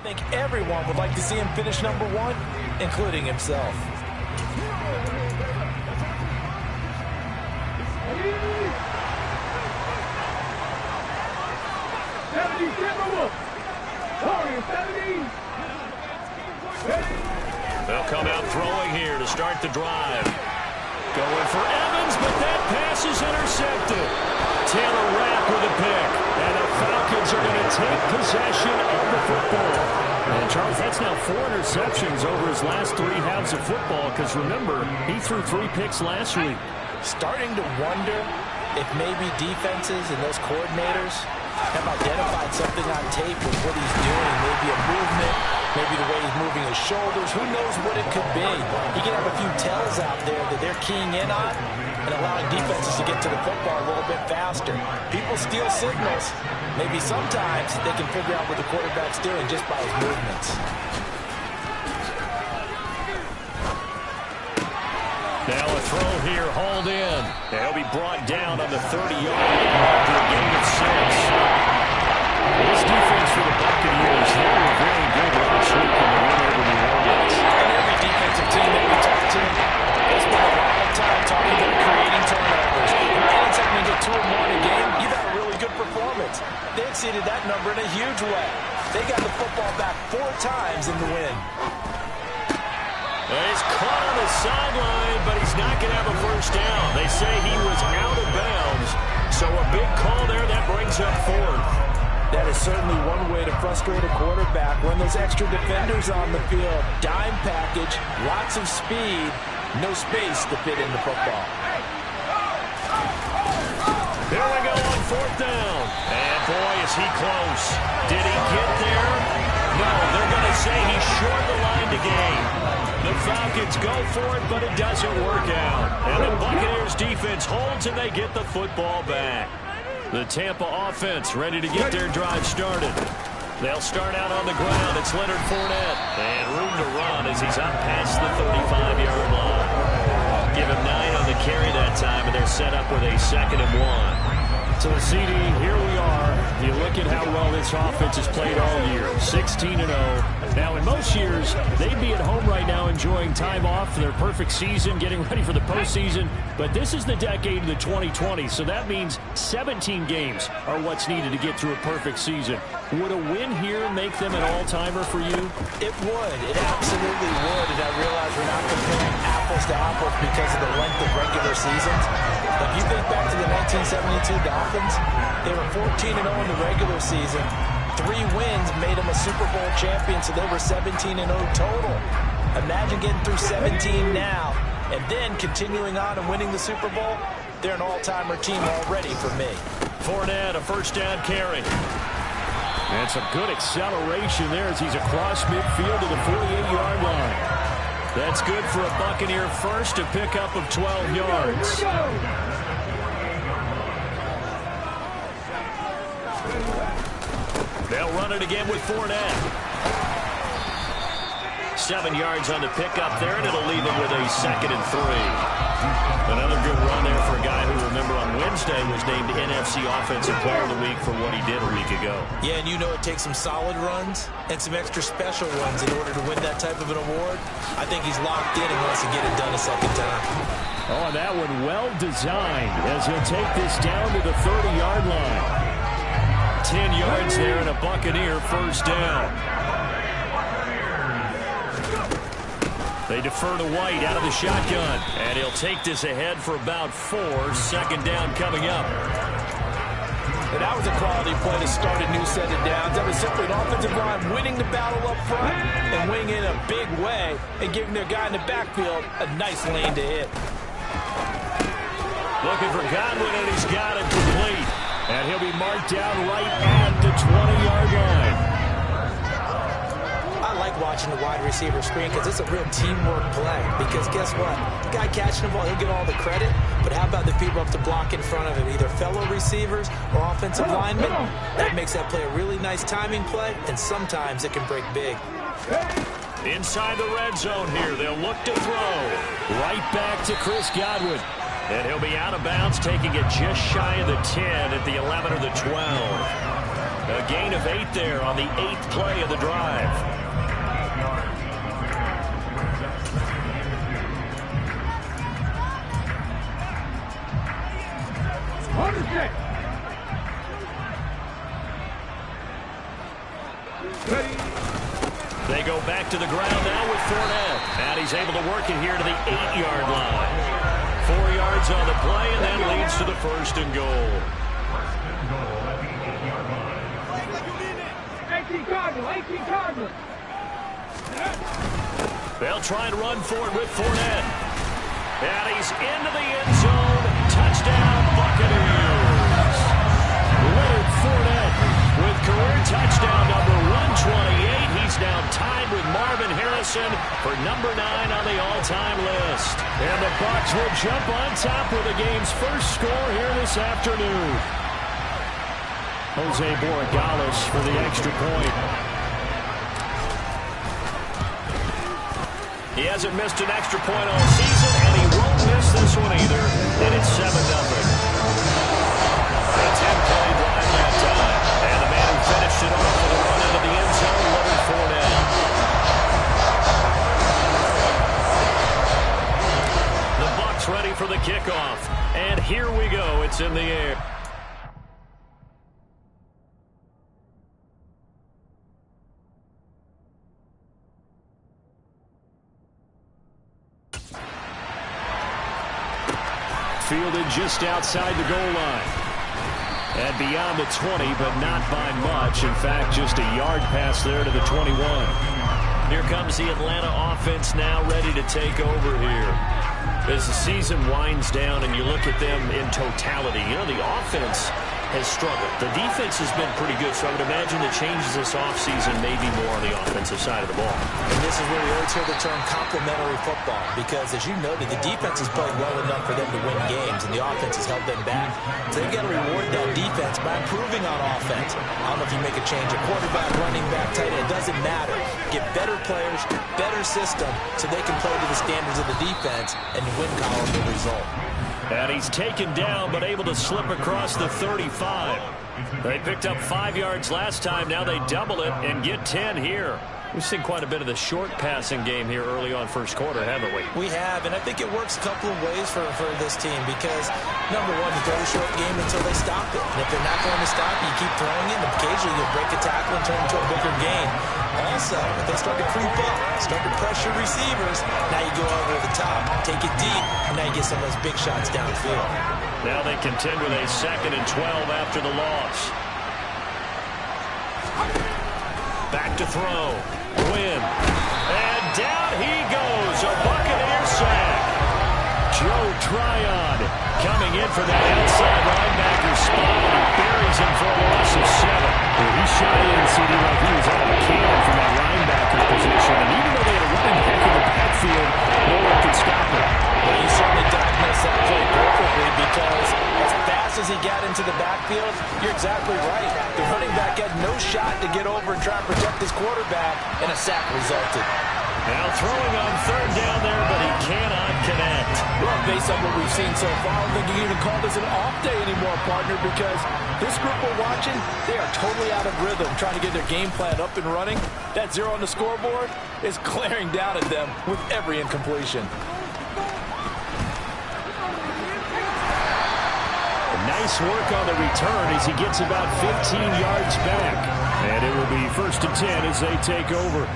think everyone would like to see him finish number one, including himself. They'll come out throwing here to start the drive. Going for Evans, but that pass is intercepted. Taylor Rapp with a pick. And the Falcons are going to take possession of the football. And Charles, that's now 4 interceptions over his last 3 halves of football. Because remember, he threw 3 picks last week. Starting to wonder if maybe defenses and those coordinators have identified something on tape with what he's doing. Maybe a movement, maybe the way he's moving his shoulders. Who knows what it could be? He can have a few tells out there that they're keying in on and allowing defenses to get to the football a little bit faster. People steal signals. Maybe sometimes they can figure out what the quarterback's doing just by his movements. Now a throw here, hauled in. They'll be brought down on the 30-yard line after a gain of 6. This defense for the Buccaneers, they were very good last week in the win over New Orleans. And every defensive team that we talk to, they spend a lot of time talking about creating turnovers. Anytime you get 2 or more in a game, you've had a really good performance. They exceeded that number in a huge way. They got the football back 4 times in the win. He's caught on the sideline, but he's not going to have a first down. They say he was out of bounds, so a big call there that brings up 4th. That is certainly one way to frustrate a quarterback. Run those extra defenders on the field. Dime package, lots of speed, no space to fit in the football. Here we go on 4th down. And boy, is he close. Did he get there? No, they're going to say he's short the line to gain. The Falcons go for it, but it doesn't work out. And the Buccaneers defense holds and they get the football back. The Tampa offense ready to get their drive started. They'll start out on the ground. It's Leonard Fournette. And room to run as he's up past the 35-yard line. Give him 9 on the carry that time, and they're set up with a 2nd and 1. So, CD, here we are. You look at how well this offense has played all year. 16-0. Now, in most years, they'd be at home right now enjoying time off for their perfect season, getting ready for the postseason. But this is the decade of the 2020s, so that means 17 games are what's needed to get through a perfect season. Would a win here make them an all-timer for you? It would. It absolutely would. And I realize we're not comparing apples to apples because of the length of regular seasons. But if you think back to the 1972 Dolphins, they were 14-0 in the regular season. 3 wins made them a Super Bowl champion, so they were 17-0 total. Imagine getting through 17 now and then continuing on and winning the Super Bowl. They're an all-timer team already for me. Fournette, a first down carry. And some good acceleration there as he's across midfield to the 48-yard line. That's good for a Buccaneer first, a pickup of 12 yards. They'll run it again with Fournette. 7 yards on the pickup there, and it'll leave him with a 2nd and 3. Another good run there for a guy who, remember, on Wednesday was named NFC Offensive Player of the Week for what he did a week ago. Yeah, and you know it takes some solid runs and some extra special ones in order to win that type of an award. I think he's locked in and wants to get it done a second time. Oh, and that one well designed as he'll take this down to the 30-yard line. 10 yards there and a Buccaneer first down. They defer to White out of the shotgun. And he'll take this ahead for about 4. 2nd down coming up. And that was a quality play to start a new set of downs. That was simply an offensive line winning the battle up front and winning in a big way and giving their guy in the backfield a nice lane to hit. Looking for Godwin, and he's got it complete. And he'll be marked down right at the 20-yard line. I like watching the wide receiver screen because it's a real teamwork play. Because guess what? The guy catching the ball, he'll get all the credit. But how about the people up to block in front of him, either fellow receivers or offensive linemen? That makes that play a really nice timing play, and sometimes it can break big. Inside the red zone here, they'll look to throw. Right back to Chris Godwin. And he'll be out of bounds, taking it just shy of the 10 at the 11 or the 12. A gain of 8 there on the 8th play of the drive. They go back to the ground now with Fournette. And he's able to work it here to the 8-yard line. 4 yards on the play, and that leads to the 1st and goal. They'll try and run for it with Fournette. And he's into the end zone. Touchdown, Buccaneers. Leonard Fournette with career touchdown number 128. He's now tied with Marvin Harrison for number 9 on the all-time list. And the Bucs will jump on top with the game's first score here this afternoon. Jose Borregales for the extra point. He hasn't missed an extra point all season, and he won't miss this one either. And it's 7-0. A 10-play drive that time. And the man who finished it off with a run out of the end zone, Leonard Fournette. The Bucs ready for the kickoff. And here we go. It's in the air. Fielded just outside the goal line. And beyond the 20, but not by much. In fact, just a yard pass there to the 21. Here comes the Atlanta offense now ready to take over here. As the season winds down and you look at them in totality, you know, the offense has struggled. The defense has been pretty good, so I would imagine the changes this offseason may be more on the offensive side of the ball. And this is where you always hear the term complementary football, because as you noted, the defense has played well enough for them to win games, and the offense has held them back. So they've got to reward that defense by improving on offense. I don't know if you make a change at quarterback, running back, tight end, it doesn't matter. Get better players, better system, so they can play to the standards of the defense, and the win column will result. And he's taken down, but able to slip across the 35. They picked up 5 yards last time. Now they double it and get 10 here. We've seen quite a bit of the short passing game here early on first quarter, haven't we? We have, and I think it works a couple of ways for this team because, number one, you throw the short game until they stop it. And if they're not going to stop it, you keep throwing it, and occasionally you'll break a tackle and turn it into a bigger game. Also, if they start to creep up, start to pressure receivers, now you go over the top, take it deep, and now you get some of those big shots downfield. Now they contend with a 2nd and 12 after the loss. Back to throw. Win. And down he goes. A Buccaneer sack. Joe Tryon coming in for that outside linebacker spot. He buries him for a loss of 7. Well, he shot in, CD, like he was out of a cannon from that linebacker position. And even though they had a running back in the backfield, no one could stop him. Well, he certainly diagnosed that play perfectly because as fast as he got into the backfield, you're exactly right. The running back had no shot to get over and try and protect his quarterback, and a sack resulted. Now throwing on 3rd down there, but he cannot connect. Well, based on what we've seen so far, I don't think you can even call this an off day anymore, partner, because this group we're watching, they are totally out of rhythm, trying to get their game plan up and running. That 0 on the scoreboard is glaring down at them with every incompletion. Nice work on the return as he gets about 15 yards back. And it will be 1st and 10 as they take over.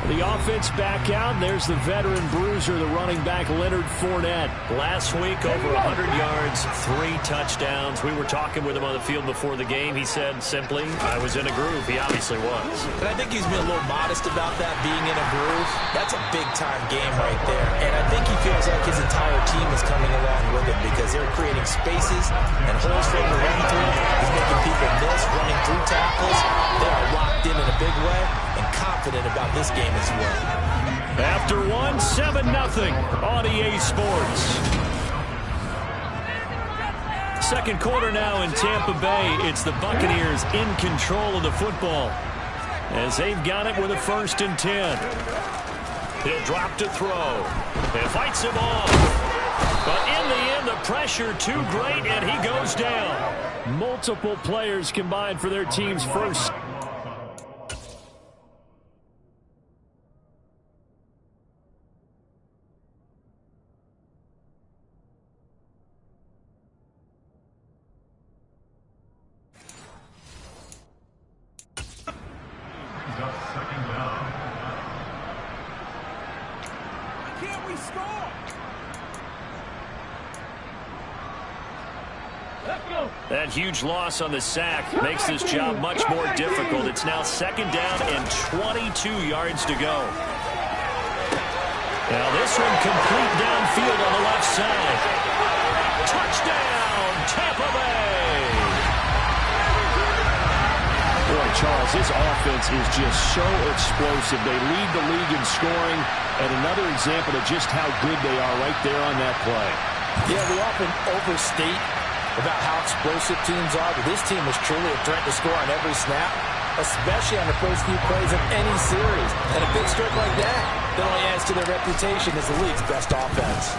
The offense back out. There's the veteran bruiser, the running back, Leonard Fournette. Last week, over 100 yards, 3 touchdowns. We were talking with him on the field before the game. He said simply, I was in a groove. He obviously was. And I think he's been a little modest about that, being in a groove. That's a big-time game right there. And I think he feels like his entire team is coming along with him because they're creating spaces and holes for him to run through. He's making people miss, running through tackles. They are locked in a big way and confident about this game as well. After one, 7-0 on EA Sports. Second quarter now in Tampa Bay. It's the Buccaneers in control of the football as they've got it with a 1st and 10. He'll drop to throw. And fights him off. But in the end, the pressure too great, and he goes down. Multiple players combined for their team's first. That huge loss on the sack makes this job much more difficult. It's now 2nd down and 22 yards to go. Now this one complete downfield on the left side. Touchdown, Tampa Bay! Boy, Charles, this offense is just so explosive. They lead the league in scoring, and another example of just how good they are right there on that play. Yeah, we often overstate about how explosive teams are, but this team is truly a threat to score on every snap, especially on the first few plays of any series. And a big stroke like that only adds to their reputation as the league's best offense.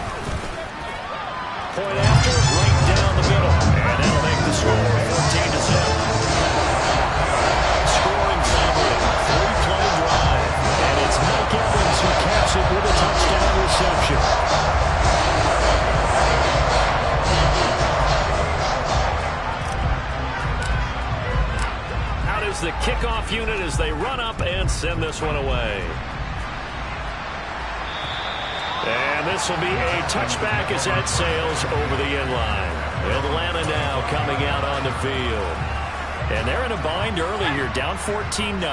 Point after, right down the middle. And that'll make the score 14-7. Scoring family, 3-play drive. And it's Mike Evans who caps it with a touchdown reception. The kickoff unit as they run up and send this one away. And this will be a touchback as that sails over the end line. Atlanta now coming out on the field. And they're in a bind early here, down 14-0.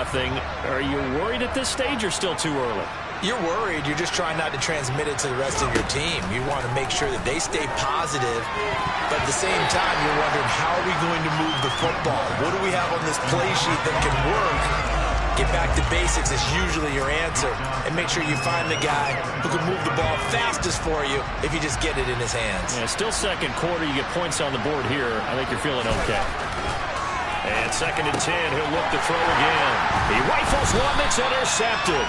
Are you worried at this stage or still too early? You're worried. You're just trying not to transmit it to the rest of your team. You want to make sure that they stay positive, but at the same time, you're wondering, how are we going to move the football? What do we have on this play sheet that can work? Get back to basics is usually your answer, and make sure you find the guy who can move the ball fastest for you if you just get it in his hands. Yeah, still 2nd quarter. You get points on the board here. I think you're feeling okay. And 2nd and 10, he'll look to throw again. He rifles one that's intercepted.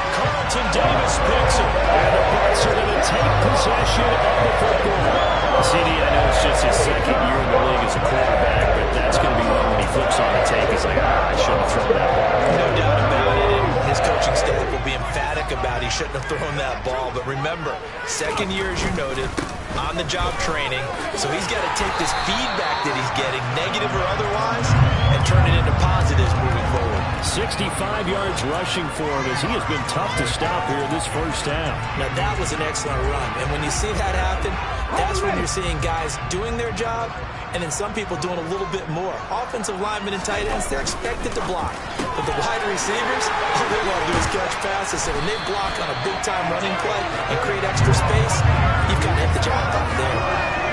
Carlton Davis picks it, and the Bucs are going to take possession of the football. CD, I know it's just his 2nd year in the league as a quarterback, but that's going to be one when he flips on the tape. He's like, I shouldn't have thrown that ball. No doubt about it, and his coaching staff will be emphatic about he shouldn't have thrown that ball. But remember, 2nd year, as you noted, on-the-job training, so he's got to take this feedback that he's getting, negative or otherwise, and turn it into positives moving forward. 65 yards rushing for him as he has been tough to stop here this first half. Now that was an excellent run, and when you see that happen, that's when you're seeing guys doing their job, and then some people doing a little bit more. Offensive linemen and tight ends, they're expected to block, but the wide receivers, all they want to do is catch passes. So when they block on a big-time running play and create extra space, you've got to hit the jackpot there.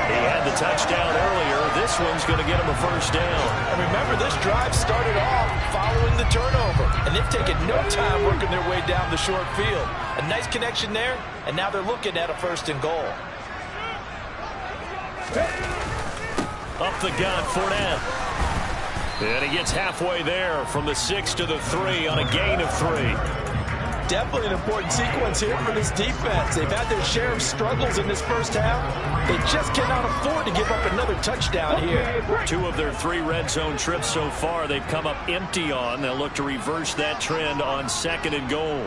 He had the touchdown earlier. This one's going to get him a first down. And remember, this drive started off following the turnover, and they've taken no time working their way down the short field. A nice connection there, and now they're looking at a 1st and goal. Up the gun, Fournette. And he gets halfway there from the 6 to the 3 on a gain of 3. Definitely an important sequence here for this defense. They've had their share of struggles in this first half. They just cannot afford to give up another touchdown here. 2 of their 3 red zone trips so far they've come up empty on. They'll look to reverse that trend on 2nd and goal.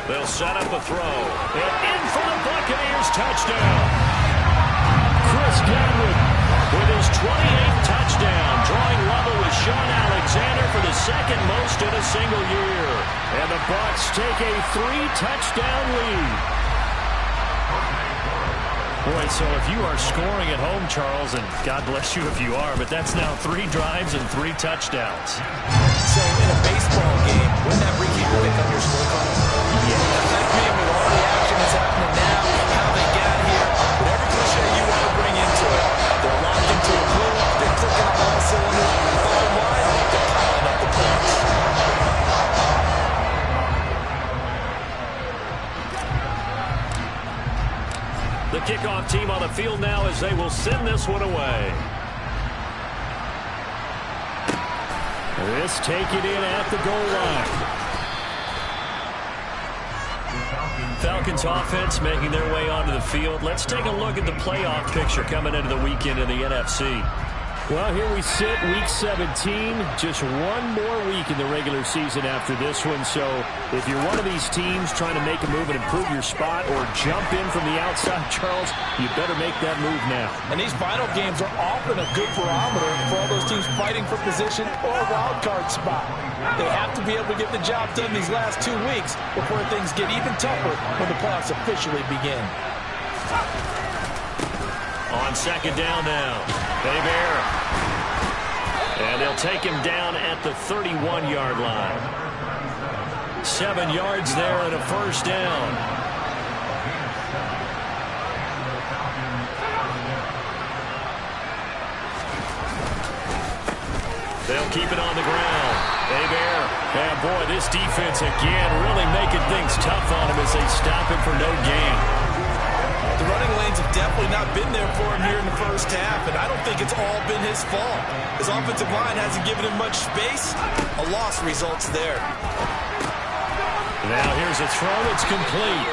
They'll set up a throw. And in for the Buccaneers, touchdown. Chris Godwin with his 28th touchdown, drawing level with Sean Alexander for the 2nd most in a single year. And the Bucs take a 3-touchdown lead. Boy, so if you are scoring at home, Charles, and God bless you if you are, but that's now 3 drives and 3 touchdowns. So in a baseball game, wouldn't that bring you pick up your scorecard? Yeah. Like me, with all the action that's happening now, how they got here, whatever cliche you want to bring into it, they're locked into a groove, they're clicking on all cylinders. Bottom line, they're piling up the points. The kickoff team on the field now as they will send this one away. This take it in at the goal line. Falcons offense making their way onto the field. Let's take a look at the playoff picture coming into the weekend in the NFC. Well, here we sit, Week 17. Just one more week in the regular season after this one. So if you're one of these teams trying to make a move and improve your spot or jump in from the outside, Charles, you better make that move now. And these final games are often a good barometer for all those teams fighting for position or a wild card spot. They have to be able to get the job done these last 2 weeks before things get even tougher when the playoffs officially begin. On second down now, Bear. And they'll take him down at the 31-yard line. 7 yards there and a first down. They'll keep it on the ground. Bear. And boy, this defense again really making things tough on him as they stop him for no gain. The running lanes have definitely not been there for him here in the first half, and I don't think it's all been his fault. His offensive line hasn't given him much space. A loss results there. Now here's a throw that's complete.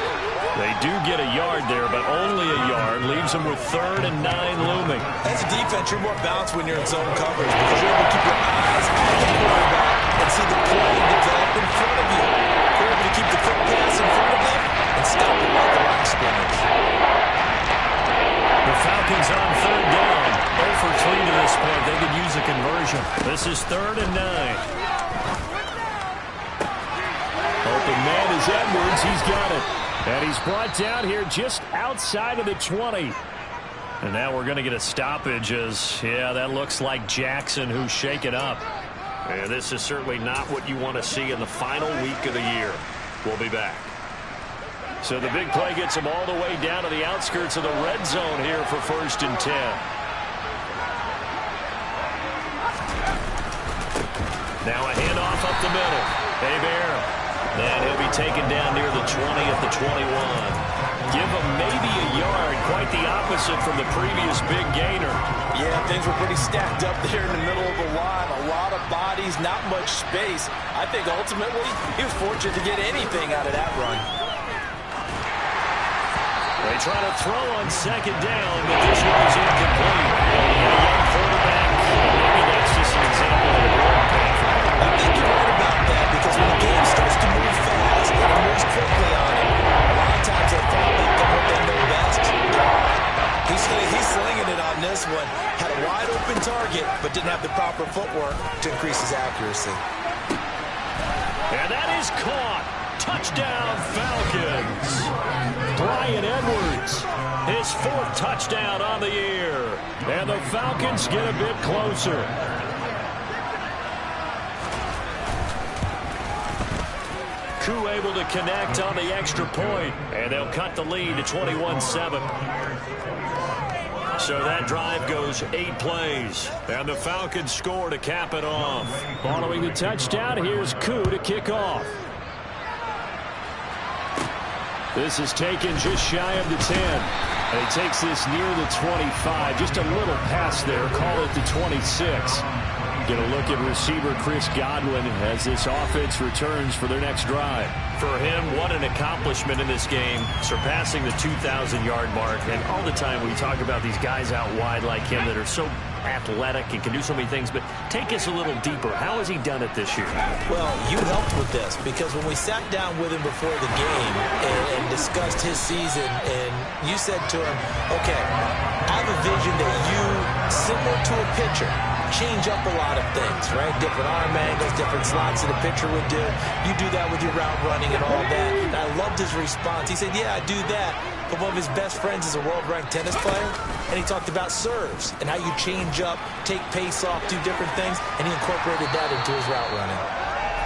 They do get a yard there, but only a yard. Leaves them with 3rd and 9 looming. As a defense, you're more balanced when you're in zone coverage because you're able to keep your eyes on the quarterback and see the play develop in front of you. You're able to keep the quick pass in front of them and stop it like the line of scrimmage. The Falcons on 3rd down. 0 for 3 to this point. They could use a conversion. This is 3rd and 9. Open man is Edwards. He's got it. And he's brought down here just outside of the 20. And now we're going to get a stoppage as, yeah, that looks like Jackson who's shaken up. And this is certainly not what you want to see in the final week of the year. We'll be back. So the big play gets him all the way down to the outskirts of the red zone here for 1st and 10. Now a handoff up the middle. Bear. Then he'll be taken down near the 20 at the 21. Give him maybe a yard. Quite the opposite from the previous big gainer. Yeah, things were pretty stacked up there in the middle of the line. A lot of bodies, not much space. I think ultimately he was fortunate to get anything out of that run. They try to throw on second down, but this one is incomplete. A young quarterback. Maybe that's just an example of a growing pain for him. I think you're right about that because when the game starts to move fast and it moves quickly on him, a lot of times they fall back on what they know best. He's slinging it on this one. Had a wide open target, but didn't have the proper footwork to increase his accuracy. And that is caught. Touchdown, Falcons. Bryan Edwards, his 4th touchdown on the year. And the Falcons get a bit closer. Koo able to connect on the extra point, and they'll cut the lead to 21-7. So that drive goes 8 plays, and the Falcons score to cap it off. Following the touchdown, here's Koo to kick off. This is taken just shy of the 10. And he takes this near the 25. Just a little pass there. Call it the 26. Get a look at receiver Chris Godwin as this offense returns for their next drive. For him, what an accomplishment in this game, surpassing the 2,000-yard mark. And all the time we talk about these guys out wide like him that are so athletic and can do so many things. But take us a little deeper. How has he done it this year? Well, you helped with this because when we sat down with him before the game and discussed his season, and you said to him, okay, I have a vision that you, similar to a pitcher, change up a lot of things, right? Different arm angles, different slots that a pitcher would do. You do that with your route running and all that. And I loved his response. He said, yeah, I do that. But one of his best friends is a world-ranked tennis player, and he talked about serves and how you change up, take pace off, do different things, and he incorporated that into his route running.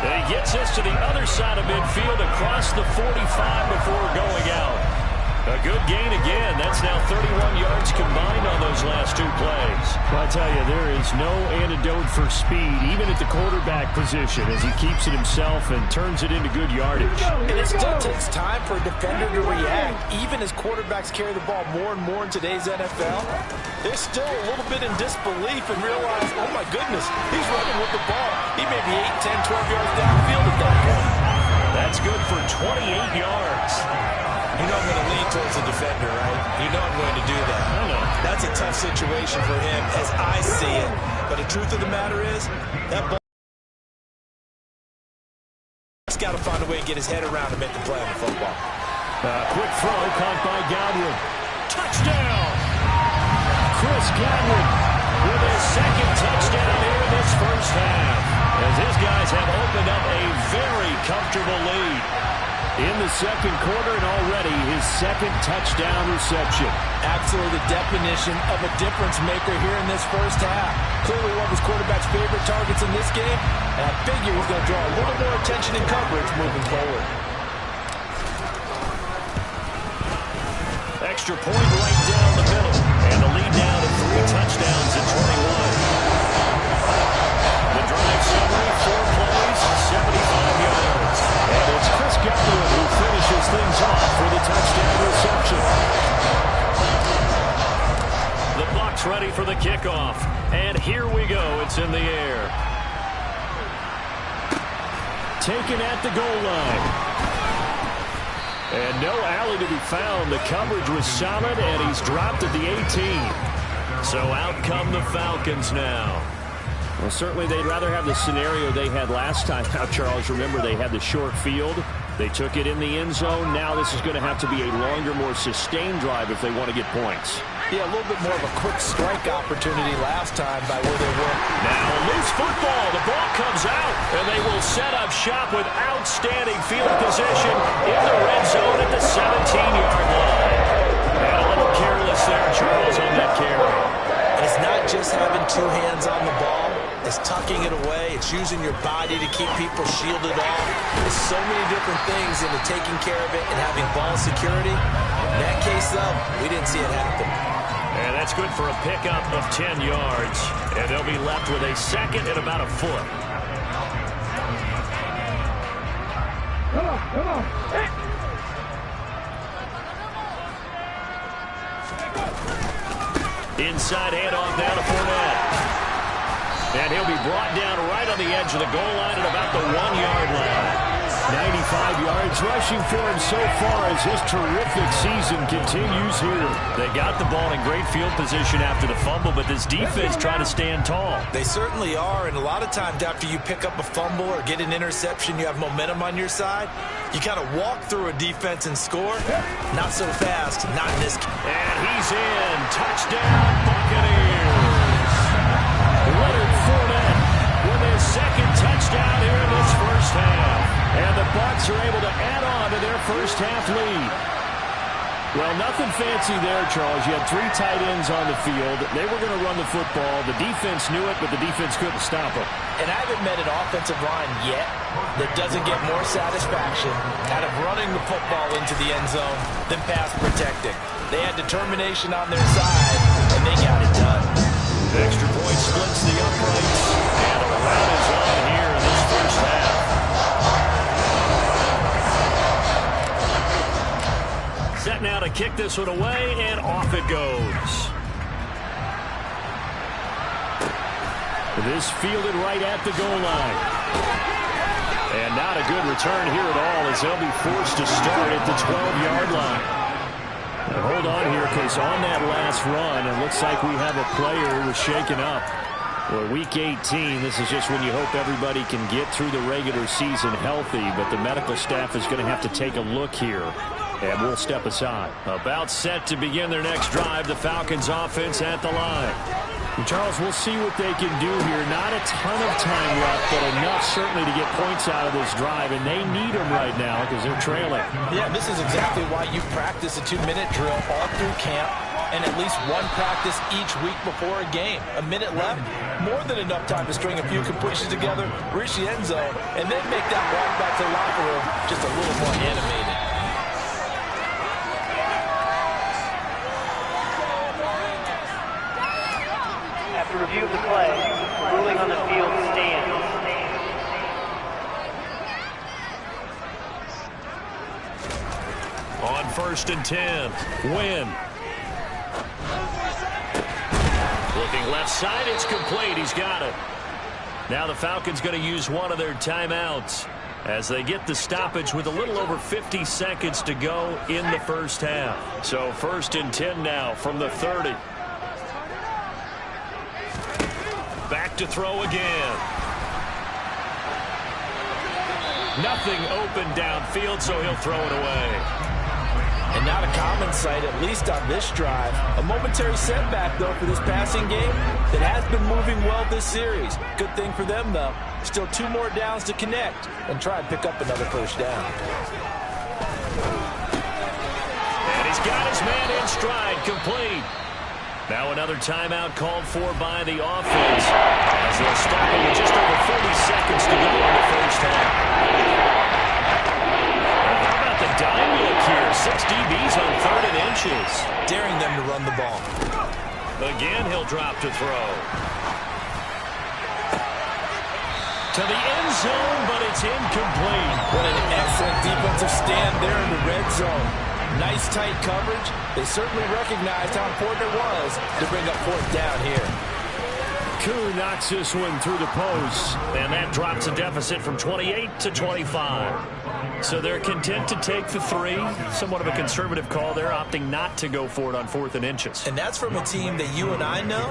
And he gets us to the other side of midfield across the 45 before going out. A good gain again. That's now 31 yards combined on those last 2 plays. Well, I tell you, there is no antidote for speed, even at the quarterback position, as he keeps it himself and turns it into good yardage. And it still takes time for a defender to react. Even as quarterbacks carry the ball more and more in today's NFL, they're still a little bit in disbelief and realize, oh my goodness, he's running with the ball. He may be 8, 10, 12 yards downfield at that point. That's good for 28 yards. You know I'm going to lean towards the defender, right? You know I'm going to do that. I know. That's a tough situation for him as I see it. But the truth of the matter is, that ball has got to find a way to get his head around and make the play on the football. Quick throw caught by Godwin. Touchdown! Chris Godwin with his second touchdown here in this first half, as his guys have opened up a very comfortable lead in the second quarter, and already his second touchdown reception. Absolutely the definition of a difference maker here in this first half. Clearly one of his quarterback's favorite targets in this game, and I figure he's going to draw a little more attention and coverage moving forward. Extra point right down the middle, and the lead down to 3 touchdowns at 21. The drive summary, 4 plays, 75 yards. And it's Chris Godwin who finishes things off for the touchdown reception. The Bucs ready for the kickoff. And here we go. It's in the air. Taken at the goal line. And no alley to be found. The coverage was solid, and he's dropped at the 18. So out come the Falcons now. Well, certainly they'd rather have the scenario they had last time. Now, Charles, remember they had the short field. They took it in the end zone. Now this is going to have to be a longer, more sustained drive if they want to get points. Yeah, a little bit more of a quick strike opportunity last time by where they were. Now a loose football. The ball comes out, and they will set up shop with outstanding field position in the red zone at the 17-yard line. And a little careless there, Charles, on that carry. And it's not just having 2 hands on the ball. It's tucking it away. It's using your body to keep people shielded off. There's so many different things into taking care of it and having ball security. In that case, though, we didn't see it happen. And that's good for a pickup of 10 yards. And they'll be left with a second and about a foot. Come on. Hey. Inside handoff now to Fournette. And he'll be brought down right on the edge of the goal line at about the 1-yard line. 95 yards rushing for him so far as his terrific season continues here. They got the ball in great field position after the fumble, but this defense trying to stand tall. They certainly are, and a lot of times after you pick up a fumble or get an interception, you have momentum on your side. You kind of walk through a defense and score. Not so fast, not in this case. And he's in. Touchdown, Buccaneers. Leonard Fournette with his second touchdown here in this first half. And the Bucs are able to add on to their first half lead. Well, nothing fancy there, Charles. You had 3 tight ends on the field. They were going to run the football. The defense knew it, but the defense couldn't stop them. And I haven't met an offensive line yet that doesn't get more satisfaction out of running the football into the end zone than pass protecting. They had determination on their side, and they got it done. Extra point splits the uprights, and a rout is on here in this first half. Set now to kick this one away, and off it goes. This fielded right at the goal line. And not a good return here at all as they'll be forced to start at the 12-yard line. Now hold on here, because on that last run, it looks like we have a player who was shaken up. Well, week 18, this is just when you hope everybody can get through the regular season healthy, but the medical staff is going to have to take a look here. And we'll step aside. About set to begin their next drive, the Falcons offense at the line. And Charles, we'll see what they can do here. Not a ton of time left, but enough certainly to get points out of this drive, and they need them right now because they're trailing. Yeah, this is exactly why you practice a 2-minute drill all through camp and at least one practice each week before a game. A minute left, more than enough time to string a few completions together, reach the end zone, and then make that walk back to the locker room just a little more animated. After review of the play, ruling on the field stands. On 1st and 10, Wynn. Looking left side, it's complete. He's got it. Now the Falcons going to use one of their timeouts. as they get the stoppage with a little over 50 seconds to go in the first half. So 1st and 10 now from the 30. Back to throw again. Nothing open downfield, so he'll throw it away. And not a common sight, at least on this drive. A momentary setback, though, for this passing game that has been moving well this series. Good thing for them, though. Still 2 more downs to connect and try and pick up another first down. And he's got his man in stride, complete. Now another timeout called for by the offense, as they'll stop it with just over 40 seconds to go in the first half. How about the dime look here? 6 DBs on 3rd and inches. Daring them to run the ball. Again, he'll drop to throw. To the end zone, but it's incomplete. What an excellent defensive stand there in the red zone. Nice tight coverage. They certainly recognized how important it was to bring up 4th down here. Koo knocks this one through the post. And that drops a deficit from 28 to 25. So they're content to take the 3. Somewhat of a conservative call there, opting not to go for it on 4th and inches. And that's from a team that you and I know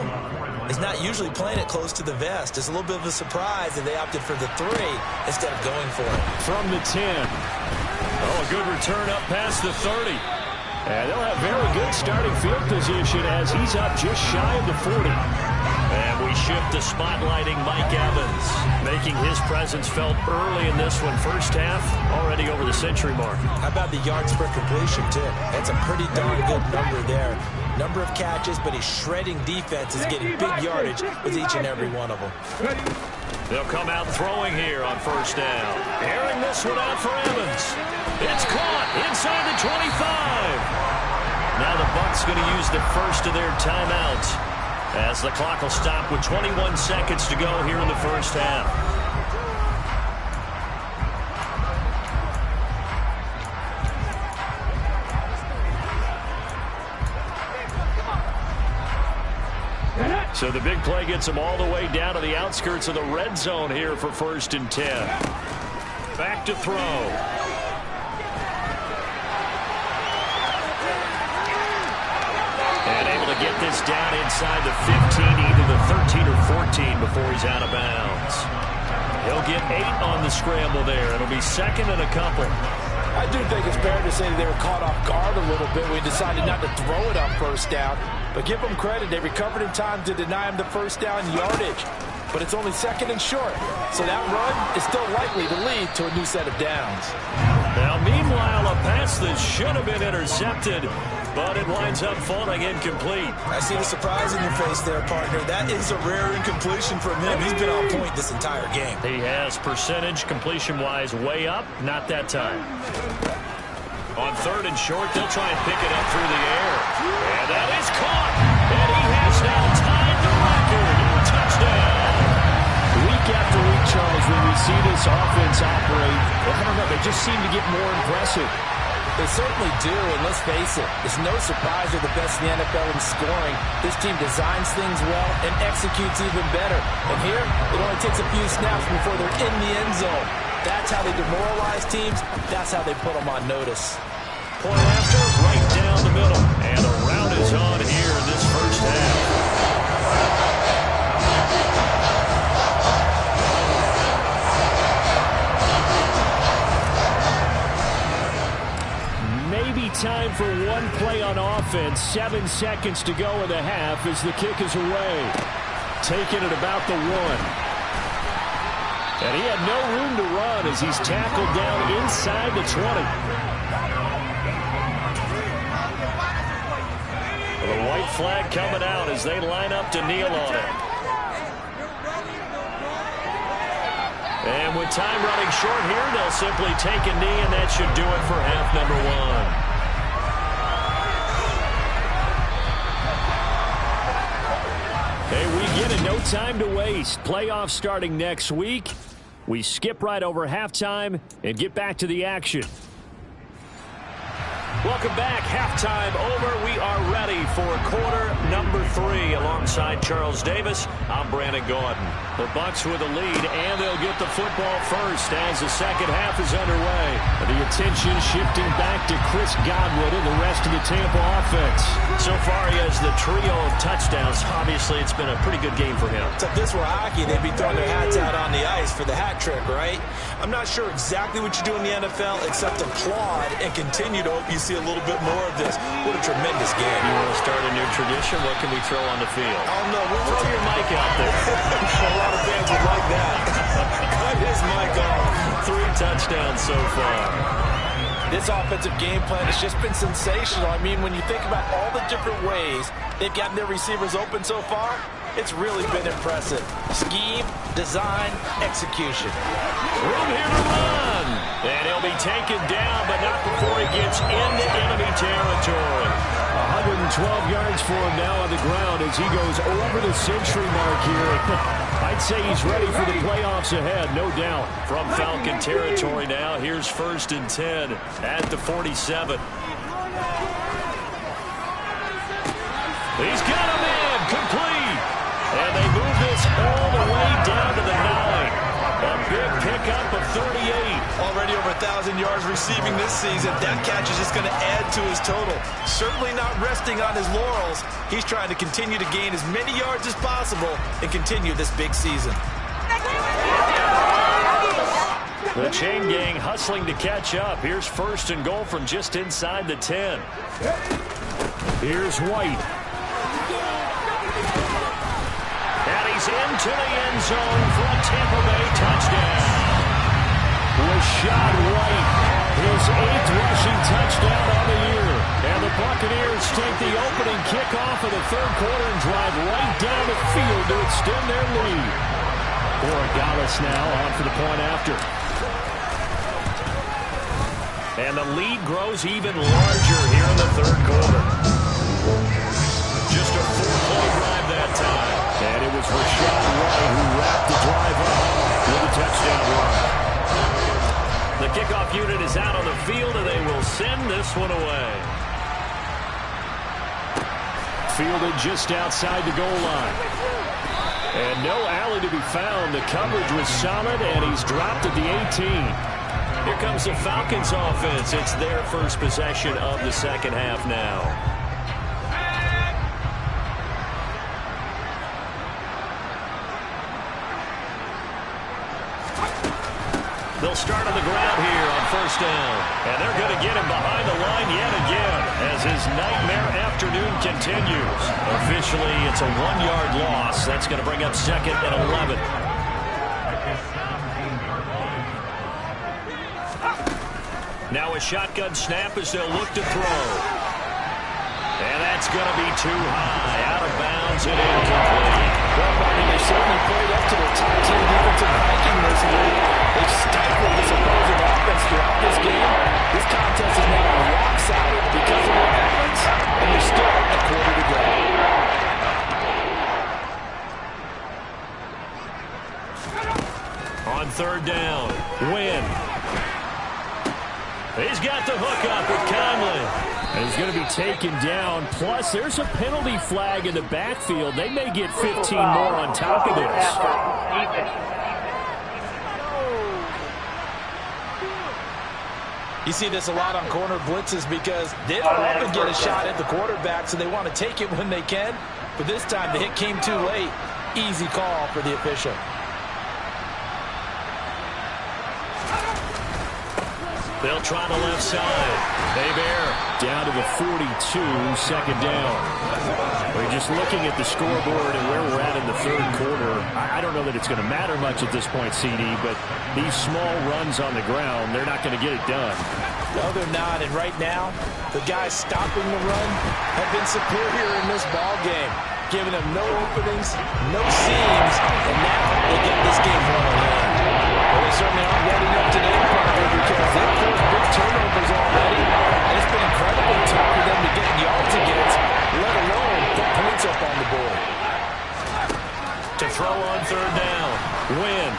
is not usually playing it close to the vest. It's a little bit of a surprise that they opted for the 3 instead of going for it. From the 10. Oh, a good return up past the 30. And they'll have very good starting field position as he's up just shy of the 40. And we shift to spotlighting Mike Evans, making his presence felt early in this one. First half, already over the century mark. How about the yards per completion, too? That's a pretty darn good number there. Number of catches, but he's shredding defenses, getting big yardage with each and every one of them. They'll come out throwing here on 1st down. Airing this one out for Evans. It's caught inside the 25. Now the Bucs going to use the first of their timeouts, as the clock will stop with 21 seconds to go here in the first half. So the big play gets them all the way down to the outskirts of the red zone here for 1st and 10. Back to throw. And able to get this down inside the 15, either the 13 or 14 before he's out of bounds. He'll get 8 on the scramble there. It'll be 2nd and a couple. I do think it's fair to say that they were caught off guard a little bit. We decided not to throw it on 1st down. But give them credit. They recovered in time to deny him the 1st down yardage. But it's only 2nd and short. So that run is still likely to lead to a new set of downs. Now, meanwhile, a pass that should have been intercepted, but it winds up falling incomplete. I see the surprise in your face there, partner. That is a rare incompletion from him. He's been on point this entire game. He has percentage completion-wise way up. Not that time. On 3rd and short, they'll try and pick it up through the air. And that is caught. And he has now tied the record. Touchdown. Week after week, Charles, when we see this offense operate, I don't know, they just seem to get more impressive. They certainly do, and let's face it, it's no surprise they're the best in the NFL in scoring. This team designs things well and executes even better. And here, it only takes a few snaps before they're in the end zone. That's how they demoralize teams. That's how they put them on notice. Point after, right down the middle. And a rout is on here in this first half. Maybe time for one play on offense. 7 seconds to go in the half as the kick is away. Taking it about the 1. And he had no room to run as he's tackled down inside the 20. The white flag coming out as they line up to kneel on it. And with time running short here, they'll simply take a knee, and that should do it for half number 1. Hey, we get it. No time to waste. Playoffs starting next week. We skip right over halftime and get back to the action. Welcome back. Halftime over. We are ready for quarter number 3. Alongside Charles Davis, I'm Brandon Gaudin. The Bucs with a lead, and they'll get the football first as the second half is underway. The attention shifting back to Chris Godwin and the rest of the Tampa offense. So far, he has the trio of touchdowns. Obviously, it's been a pretty good game for him. If this were hockey, they'd be throwing their hats out on the ice for the hat trick, right? I'm not sure exactly what you do in the NFL except applaud and continue to hope you see a little bit more of this. What a tremendous game. You want to start a new tradition? What can we throw on the field? Oh, no. Throw your mic out there. A lot of fans would like that. Cut his mic off. 3 touchdowns so far. This offensive game plan has just been sensational. I mean, when you think about all the different ways they've gotten their receivers open so far, it's really been impressive. Scheme, design, execution. Room here to run. And he'll be taken down, but not before he gets into enemy territory. 112 yards for him now on the ground as he goes over the century mark here. I'd say he's ready for the playoffs ahead, no doubt. From Falcon territory now, here's 1st and 10 at the 47. He's got him in, complete. And they move this all the way down to the 9. A big pickup of 38. Already over 1,000 yards receiving this season. That catch is just going to add to his total. Certainly not resting on his laurels. He's trying to continue to gain as many yards as possible and continue this big season. The chain gang hustling to catch up. Here's 1st and goal from just inside the 10. Here's White. And he's into the end zone for a Tampa Bay touchdown. Rashad White, his 8th rushing touchdown on the year. And the Buccaneers take the opening kickoff of the 3rd quarter and drive right down the field to extend their lead. Borregales now on for the point after. And the lead grows even larger here in the 3rd quarter. Just a 4-point drive that time. And it was Rashad White who wrapped the drive up with a touchdown run. The kickoff unit is out on the field, and they will send this one away. Fielded just outside the goal line. And no alley to be found. The coverage was solid, and he's dropped at the 18. Here comes the Falcons offense. It's their first possession of the second half now. They'll start on the ground here on 1st down. And they're going to get him behind the line yet again as his nightmare afternoon continues. Officially, it's a 1-yard loss. That's going to bring up 2nd and 11. Now a shotgun snap as they'll look to throw. And that's going to be too high. Out of bounds and incomplete. Well, Barney, they certainly played up to their top-tier defensive ranking this week. They've stifled this opposing offense throughout this game. This contest is now rock solid because of what happens, and there's still a quarter to go. On 3rd down, Wynn. He's got the hook up with Conley. And he's going to be taken down. Plus, there's a penalty flag in the backfield. They may get 15 more on top of this. You see this a lot on corner blitzes because they don't often get a shot at the quarterback, so they want to take it when they can. But this time, the hit came too late. Easy call for the official. They'll try the left side. Bear down to the 42, 2nd down. We're just looking at the scoreboard and where we're at in the 3rd quarter. I don't know that it's going to matter much at this point, CD, but these small runs on the ground, they're not going to get it done. No, they're not. And right now, the guys stopping the run have been superior in this ball game, giving them no openings, no seams, and now they get this game rolling in. Well, they certainly aren't ready up today, probably, because they've caused big turnovers already. And it's been incredibly tough for them to get yards against, let alone put points up on the board. to throw on 3rd down. Wynn.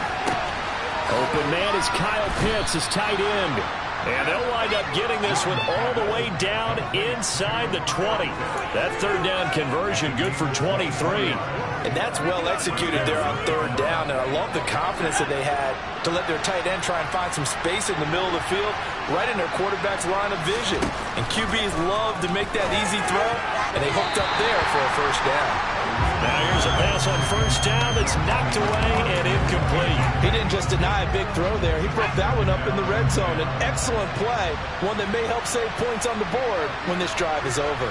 Open man is Kyle Pitts, his tight end. And they'll wind up getting this one all the way down inside the 20. That third down conversion good for 23. And that's well executed there on third down. And I love the confidence that they had to let their tight end try and find some space in the middle of the field, right in their quarterback's line of vision. And QBs love to make that easy throw, and they hooked up there for a first down. Now here's a pass on first down that's knocked away and incomplete. He didn't just deny a big throw there. He broke that one up in the red zone. An excellent play, one that may help save points on the board when this drive is over.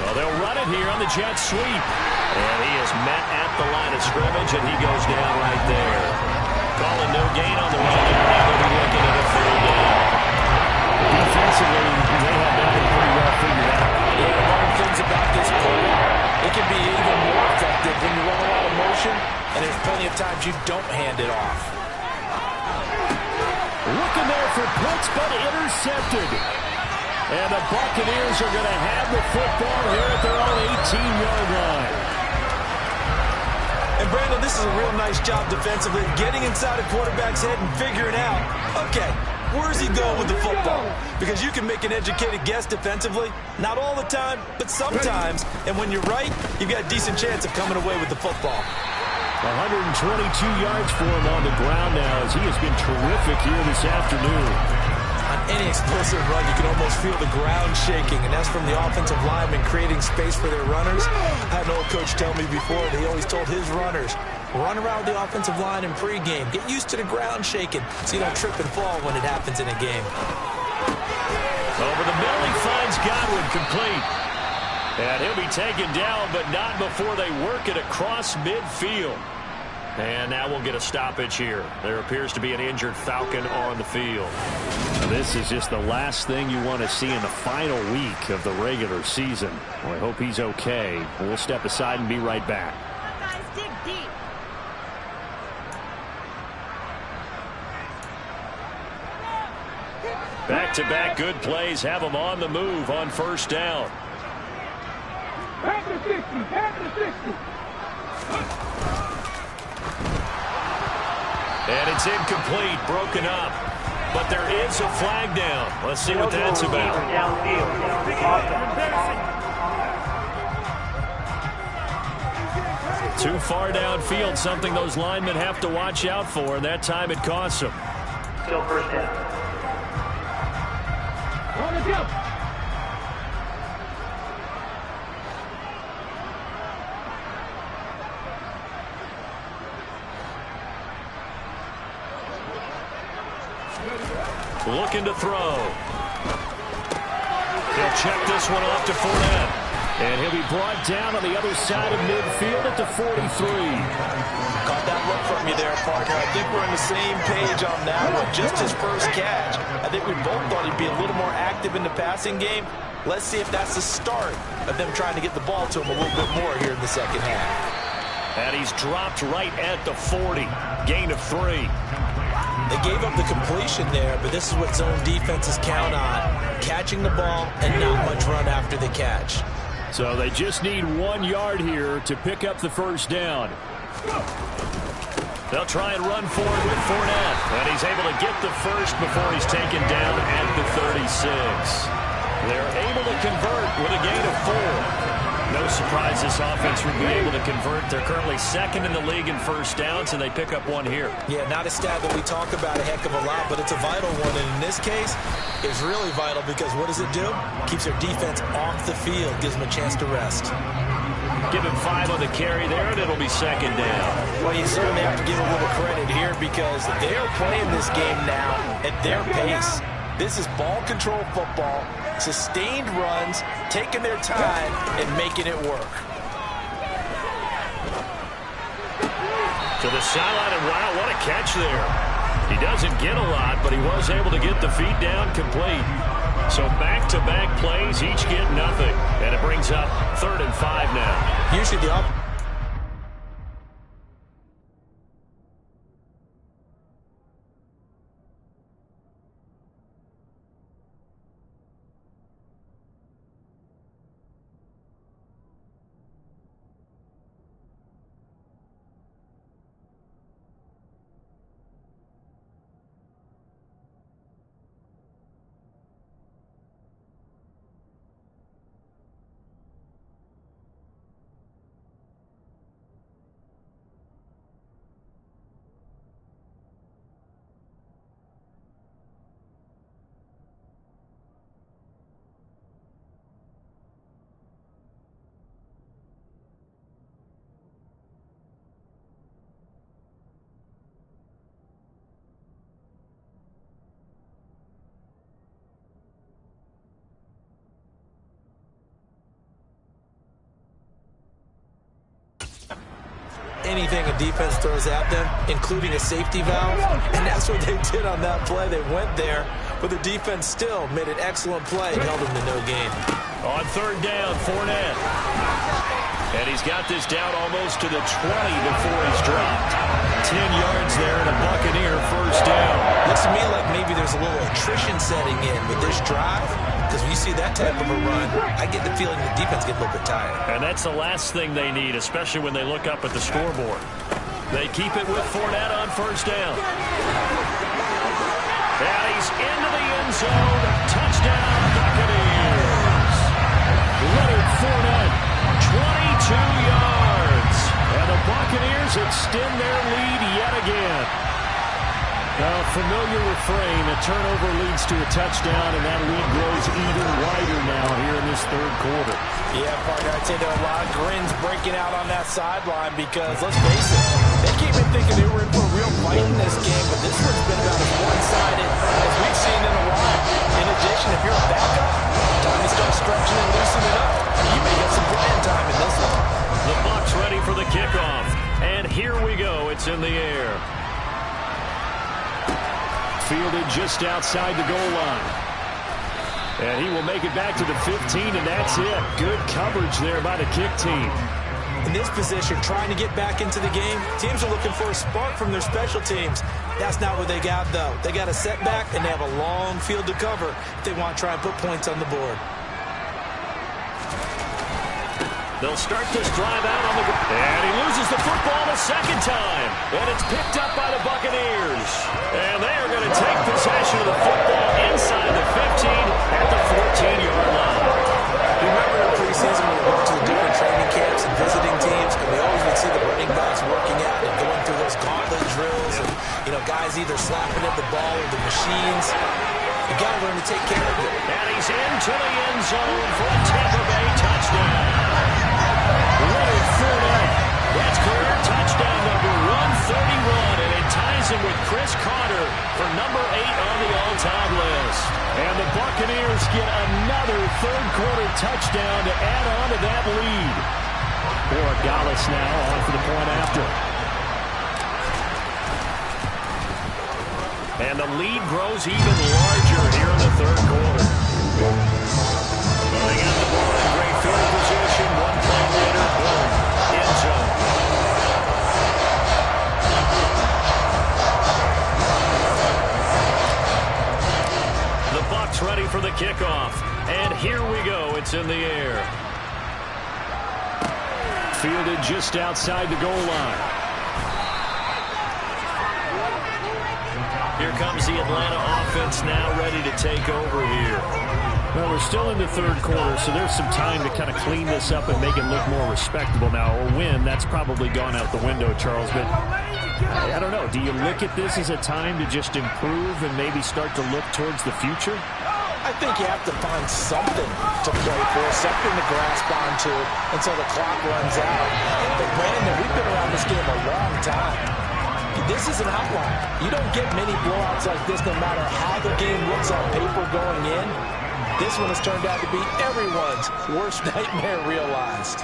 Well, they'll run it here on the jet sweep. And he is met at the line of scrimmage, and he goes down right there. Calling no gain on the run. Now they'll be looking at a third down. Defensively, they have that pretty well figured out. Yeah, one of the things about this play, it can be even more effective when you run a lot of motion, and there's plenty of times you don't hand it off. Looking there for Pitts, but intercepted. And the Buccaneers are going to have the football here at their own 18-yard line. And Brandon, this is a real nice job defensively, getting inside a quarterback's head and figuring out, okay, where's he going with the football? Because you can make an educated guess defensively, not all the time, but sometimes. And when you're right, you've got a decent chance of coming away with the football. 122 yards for him on the ground now as he has been terrific here this afternoon. On any explosive run, you can almost feel the ground shaking, and that's from the offensive linemen creating space for their runners. I had an old coach tell me before that he always told his runners, run around the offensive line in pregame. Get used to the ground shaking so you don't trip and fall when it happens in a game. Over the middle, he finds Godwin complete. And he'll be taken down, but not before they work it across midfield. And now we'll get a stoppage here. There appears to be an injured Falcon on the field. This is just the last thing you want to see in the final week of the regular season. Well, I hope he's okay. We'll step aside and be right back. Guys, dig deep. Back-to-back good plays have them on the move on first down. Back to 60, back to 60. And it's incomplete, broken up. But there is a flag down. Let's see what that's about. Downfield. Too far downfield, something those linemen have to watch out for, and that time it costs them. Still first down. On the jump. Looking to throw. He'll check this one off to Fournette. And he'll be brought down on the other side of midfield at the 43. Caught that look from you there, partner. I think we're on the same page on that one. Just his first catch. I think we both thought he'd be a little more active in the passing game. Let's see if that's the start of them trying to get the ball to him a little bit more here in the second half. And he's dropped right at the 40. Gain of 3. They gave up the completion there, but this is what zone defenses count on. Catching the ball and not much run after the catch. So they just need 1 yard here to pick up the first down. They'll try and run forward with Fournette. And he's able to get the first before he's taken down at the 36. They're able to convert with a gain of 4. No surprise this offense would be able to convert. They're currently second in the league in first downs, and they pick up one here. Yeah, not a stat that we talk about a heck of a lot, but it's a vital one. And in this case, it's really vital because what does it do? Keeps their defense off the field, gives them a chance to rest. Give him 5 on the carry there, and it'll be second down. Well, you certainly have to give a little credit here because they are playing this game now at their pace. This is ball control football, sustained runs, taking their time and making it work. To the sideline, and wow, what a catch there. He doesn't get a lot, but he was able to get the feet down complete. So back-to-back plays, each get nothing. And it brings up 3rd and 5 now. Usually the anything a defense throws at them, including a safety valve. And that's what they did on that play. They went there, but the defense still made an excellent play and held them to no gain. On third down, Fournette. And he's got this down almost to the 20 before he's dropped. 10 yards there and a Buccaneer first down. Looks to me like maybe there's a little attrition setting in with this drive, because when you see that type of a run, I get the feeling the defense gets a little bit tired. And that's the last thing they need, especially when they look up at the scoreboard. They keep it with Fournette on first down. And he's into the end zone. Touchdown, Buccaneers. Leonard Fournette, 22 yards. And the Buccaneers extend their lead yet again. A familiar refrain, a turnover leads to a touchdown, and that lead grows even wider now here in this third quarter. Yeah, partner, I'd say there are a lot of grins breaking out on that sideline because, let's face it, they came in thinking they were in for a real fight in this game, but this one's been about as one-sided as we've seen in a while. In addition, if you're a backup, time to start stretching and loosening up. You may get some playing time in this one. The Bucs ready for the kickoff, and here we go. It's in the air. Fielded just outside the goal line. And he will make it back to the 15, and that's it. Good coverage there by the kick team. In this position, trying to get back into the game, teams are looking for a spark from their special teams. That's not what they got, though. They got a setback, and they have a long field to cover if they want to try and put points on the board. They'll start this drive out on the ground. And he loses the football a second time. And it's picked up by the Buccaneers. And they are going to take possession of the football inside the 15 at the 14-yard line. Remember in preseason when we went to the different training camps and visiting teams, and we always would see the running backs working out and going through those gauntlet drills, and guys either slapping at the ball or the machines. You got to learn to take care of it. And he's into the end zone for a Tampa Bay touchdown. Leonard Fournette. That's career touchdown number 131, and it ties him with Chris Carter for number 8 on the all-time list. And the Buccaneers get another third-quarter touchdown to add on to that lead. Borregales now on for the point after. And the lead grows even larger here in the third quarter. They got the ball in great field position. One play later, boom, end zone. The Bucs ready for the kickoff. And here we go. It's in the air. Fielded just outside the goal line. Here comes the Atlanta offense now ready to take over here. Well, we're still in the third quarter, so there's some time to kind of clean this up and make it look more respectable now. A win, that's probably gone out the window, Charles. But I don't know. Do you look at this as a time to just improve and maybe start to look towards the future? I think you have to find something to play for, something to grasp onto until the clock runs out. But Brandon, we've been around this game a long time. This is an outlier. You don't get many blowouts like this no matter how the game looks on paper going in. This one has turned out to be everyone's worst nightmare realized.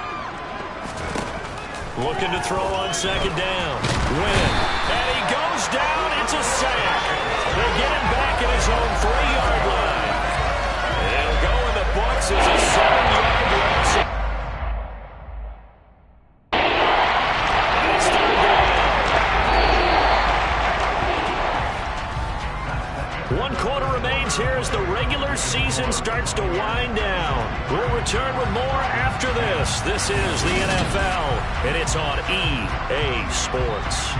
Looking to throw on second down. Win. And he goes down. It's a sack. They get him back at his own 3-yard line. It'll go in the books as a 7-yard loss. One quarter remains here as the regular season starts to wind down. We'll return with more after this. This is the NFL, and it's on EA Sports.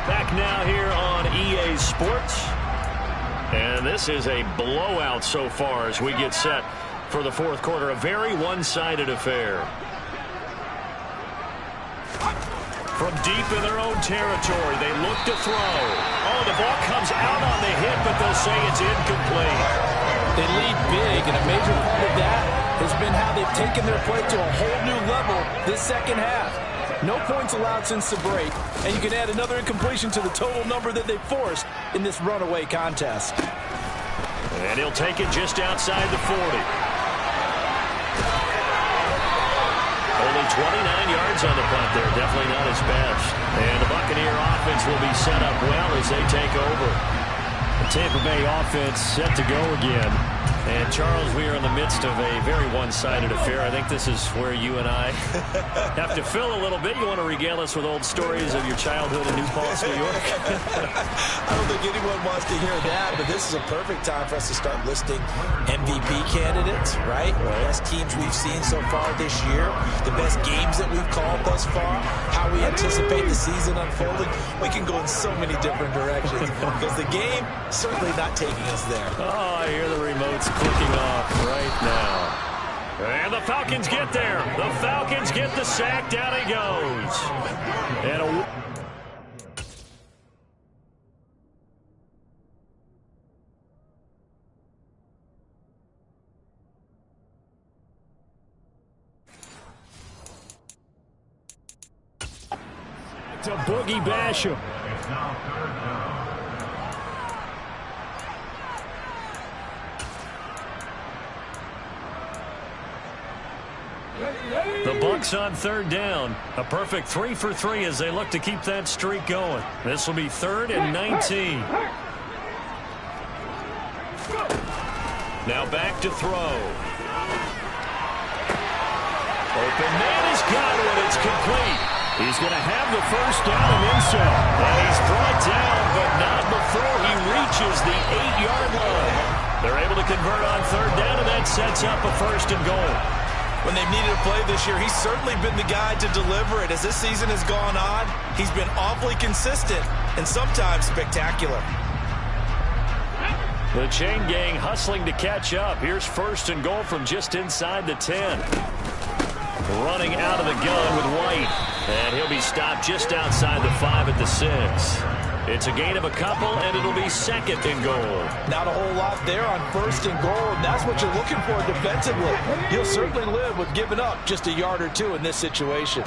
Back now here on EA Sports. And this is a blowout so far as we get set for the fourth quarter. A very one-sided affair. From deep in their own territory, they look to throw. Oh, the ball comes out on the hit, but they'll say it's incomplete. They lead big, and a major part of that has been how they've taken their play to a whole new level this second half. No points allowed since the break, and you can add another incompletion to the total number that they forced in this runaway contest. And he'll take it just outside the 40. Only 29 yards on the punt there. Definitely not his best. And the Buccaneer offense will be set up well as they take over. The Tampa Bay offense set to go again. And, Charles, we are in the midst of a very one-sided affair. I think this is where you and I have to fill a little bit. You want to regale us with old stories of your childhood in New Paltz, New York? I don't think anyone wants to hear that, but this is a perfect time for us to start listing MVP candidates, right? The best teams we've seen so far this year, the best games that we've called thus far, how we anticipate the season unfolding. We can go in so many different directions because the game certainly not taking us there. Oh, I hear the remotes clicking off right now. And the Falcons get there. The Falcons get the sack. Down he goes. And to Boogie Basham. The Bucs on third down. A perfect 3 for 3 as they look to keep that streak going. This will be 3rd and 19. Now back to throw. Open man is Godwin. It's complete. He's going to have the first down and then some. And he's brought down, but not before he reaches the 8-yard line. They're able to convert on third down, and that sets up a 1st and goal. When they've needed a play this year, he's certainly been the guy to deliver it. As this season has gone on, he's been awfully consistent and sometimes spectacular. The chain gang hustling to catch up. Here's 1st and goal from just inside the 10. Running out of the gun with White. And he'll be stopped just outside the 5 at the 6. It's a gain of a couple, and it'll be 2nd and goal. Not a whole lot there on 1st and goal, and that's what you're looking for defensively. You'll certainly live with giving up just a yard or two in this situation.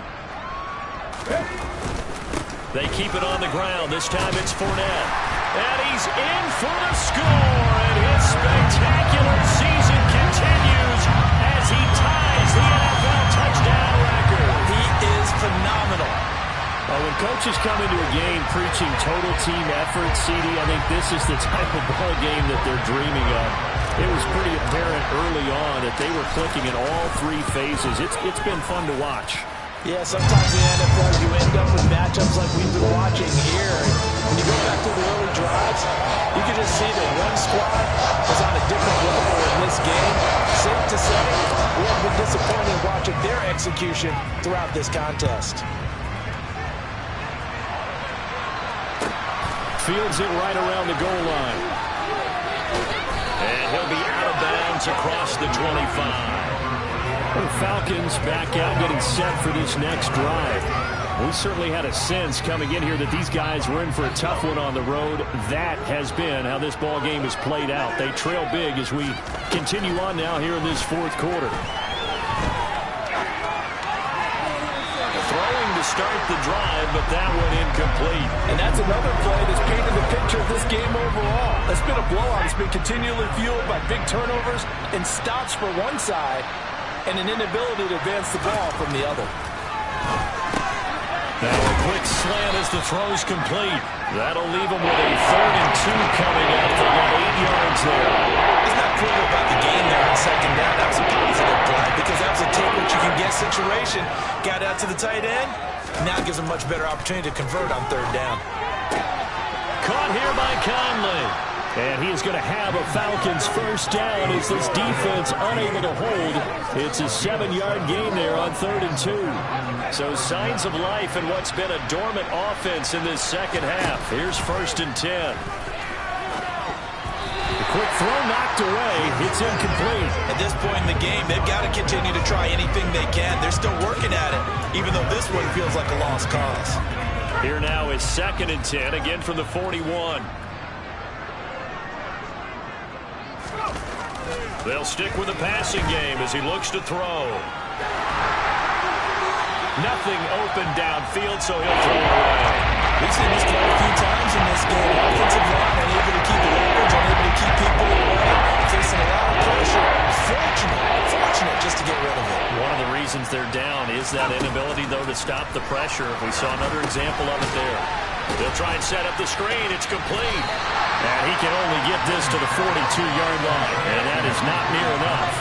They keep it on the ground. This time it's Fournette. And he's in for the score, and his spectacular season continues as he ties the NFL touchdown record. He is phenomenal. Well, when coaches come into a game preaching total team effort, CD, I think this is the type of ball game that they're dreaming of. It was pretty apparent early on that they were clicking in all 3 phases. It's been fun to watch. Yeah, sometimes in the NFL you end up with matchups like we've been watching here. When you go back to the early drives, you can just see that one squad was on a different level in this game. Safe to say, we have been disappointed watching their execution throughout this contest. Fields it right around the goal line. And he'll be out of bounds across the 25. The Falcons back out getting set for this next drive. We certainly had a sense coming in here that these guys were in for a tough one on the road. That has been how this ball game has played out. They trail big as we continue on now here in this 4th quarter. Throwing to start the drive, but that one incomplete. And that's another play that's painted the picture of this game overall. It's been a blowout. It's been continually fueled by big turnovers and stops for one side and an inability to advance the ball from the other. Now a quick slant as the throw's complete. That'll leave him with a 3rd and 2 coming up. They got 8 yards there. He's not clear about the gain there on 2nd down. That was a positive play because that was a take what you can get situation. Got out to the tight end. Now gives him much better opportunity to convert on 3rd down. Caught here by Conley. And he is going to have a Falcons 1st down as this defense unable to hold. It's a 7-yard gain there on 3rd and 2. So signs of life in what's been a dormant offense in this 2nd half. Here's 1st and 10. The quick throw knocked away. It's incomplete. At this point in the game, they've got to continue to try anything they can. They're still working at it, even though this one feels like a lost cause. Here now is 2nd and 10, again from the 41. They'll stick with the passing game as he looks to throw. Nothing open downfield, so he'll throw it away. We've seen this quite a few times in this game. Offensive line unable to keep the leverage, unable to keep people away, facing a lot of pressure. Fortunate just to get rid of it. One of the reasons they're down is has that inability, though, to stop the pressure. We saw another example of it there. They'll try and set up the screen. It's complete. And he can only get this to the 42-yard line, and that is not near enough.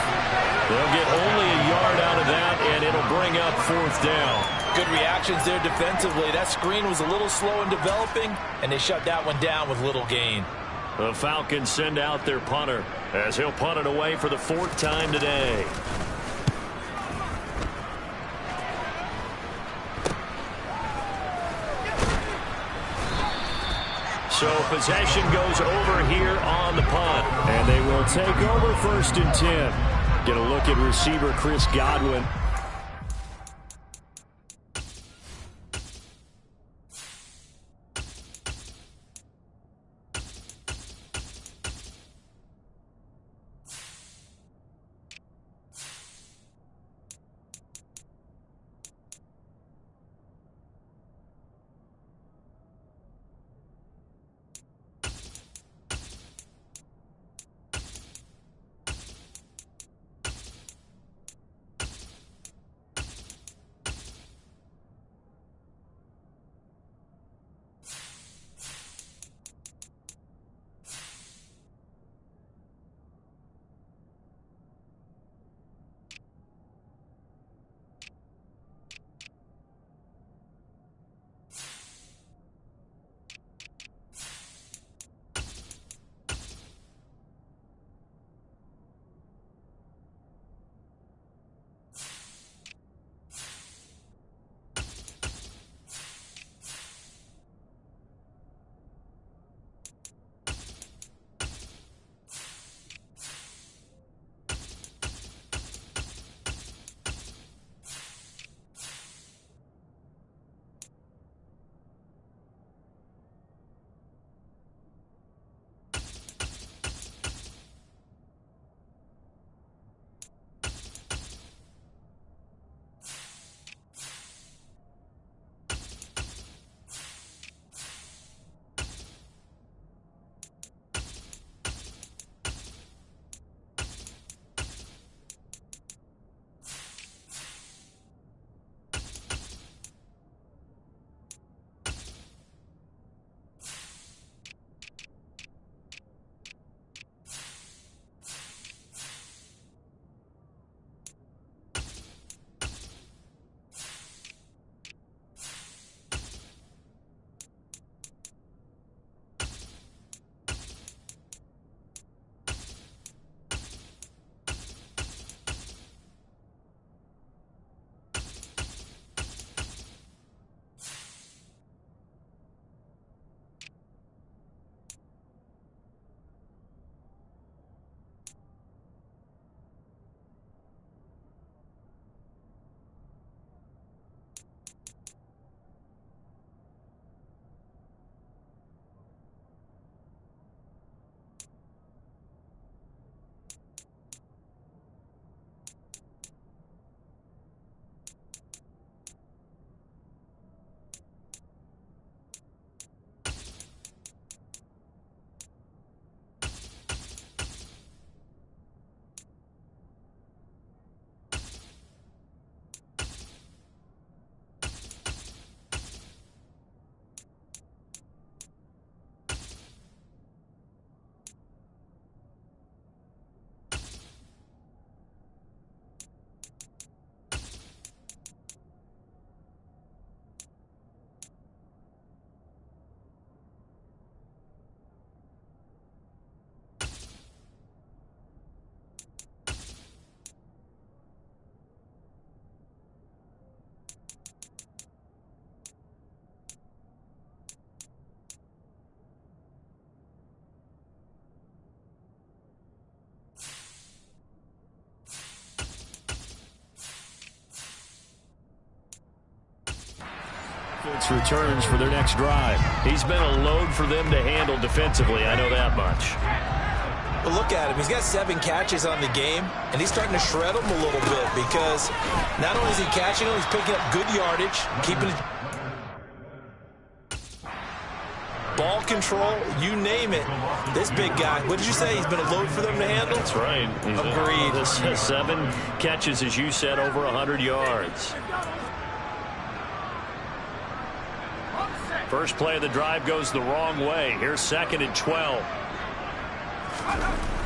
They'll get only a yard out of that, and it'll bring up 4th down. Good reactions there defensively. That screen was a little slow in developing, and they shut that one down with little gain. The Falcons send out their punter as he'll punt it away for the 4th time today. So possession goes over here on the punt. And they will take over 1st and 10. Get a look at receiver Chris Godwin. Returns for their next drive. He's been a load for them to handle defensively, I know that much. But look at him. He's got 7 catches on the game, and he's starting to shred them a little bit because not only is he catching them, he's picking up good yardage, keeping it. ball control, you name it. This big guy, what did you say? He's been a load for them to handle? That's right. Agreed. 7 catches, as you said, over 100 yards. First play of the drive goes the wrong way. Here's 2nd and 12.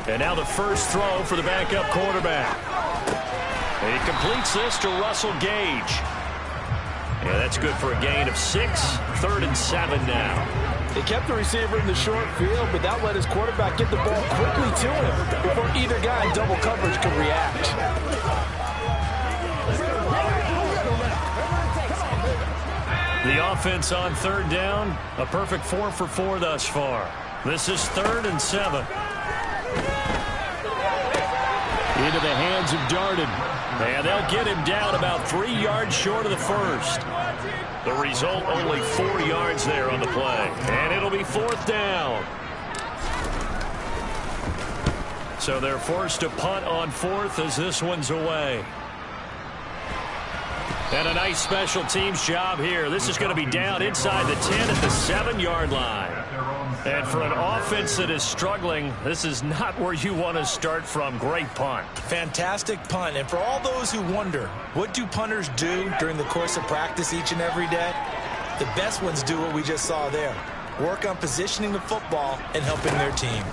And now the first throw for the backup quarterback. And he completes this to Russell Gage. Yeah, that's good for a gain of 6. 3rd and 7 now. They kept the receiver in the short field, but that let his quarterback get the ball quickly to him before either guy in double coverage could react. The offense on 3rd down, a perfect 4 for 4 thus far. This is 3rd and 7. Into the hands of Darden. And they'll get him down about 3 yards short of the first. The result, only 4 yards there on the play. And it'll be 4th down. So they're forced to punt on 4th as this one's away. And a nice special teams job here. This is going to be down inside the 10 at the 7-yard line. And for an offense that is struggling, this is not where you want to start from. Great punt. Fantastic punt. And for all those who wonder, what do punters do during the course of practice each and every day? The best ones do what we just saw there. Work on positioning the football and helping their team.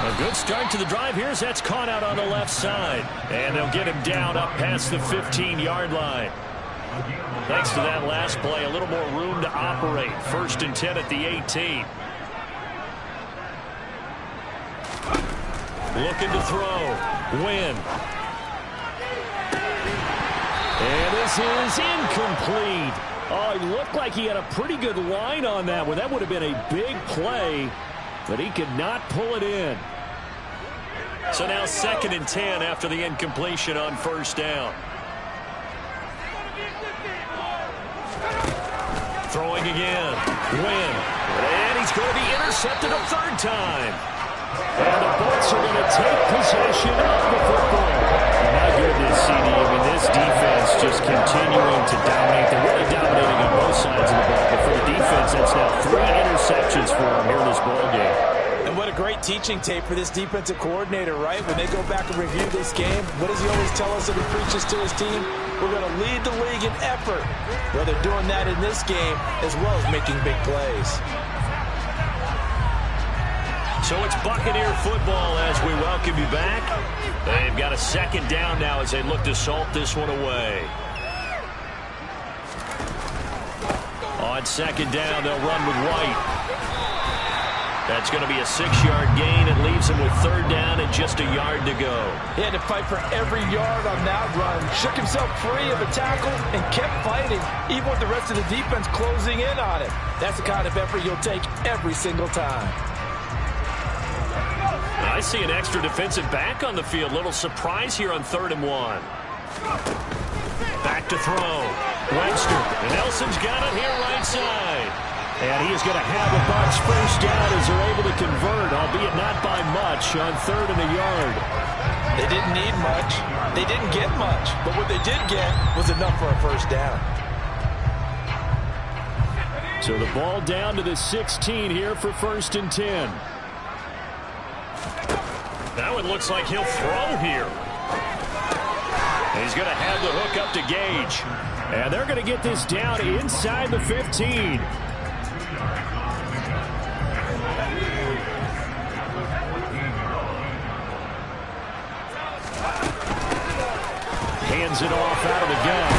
A good start to the drive here as that's caught out on the left side. And they'll get him down up past the 15-yard line. Thanks to that last play, a little more room to operate. 1st and 10 at the 18. Looking to throw. Win. And this is incomplete. Oh, he looked like he had a pretty good line on that one. That would have been a big play, but he could not pull it in. So now 2nd and 10 after the incompletion on 1st down. Throwing again. Win. And he's going to be intercepted a 3rd time. And the Bolts are going to take possession of the football. My goodness, CD. I mean, this defense just continuing to dominate. They're really dominating on both sides of the ball. But for the defense, that's now 3 interceptions for them here in this ball game. And what a great teaching tape for this defensive coordinator, right? When they go back and review this game, what does he always tell us that he preaches to his team? We're going to lead the league in effort. Well, they're doing that in this game as well as making big plays. So it's Buccaneer football as we welcome you back. They've got a 2nd down now as they look to salt this one away. On 2nd down, they'll run with White. That's going to be a 6-yard gain. It leaves him with 3rd down and just a yard to go. He had to fight for every yard on that run. Shook himself free of a tackle and kept fighting, even with the rest of the defense closing in on him. That's the kind of effort you'll take every single time. I see an extra defensive back on the field. Little surprise here on 3rd and 1. Back to throw. Webster. And Nelson's got it here right side. And he is going to have a Bucs 1st down as they're able to convert, albeit not by much, on 3rd and a yard. They didn't need much. They didn't get much. But what they did get was enough for a 1st down. So the ball down to the 16 here for 1st and 10. Now it looks like he'll throw here. He's going to have the hook up to Gage. And they're going to get this down inside the 15. Hands it off out of the gun.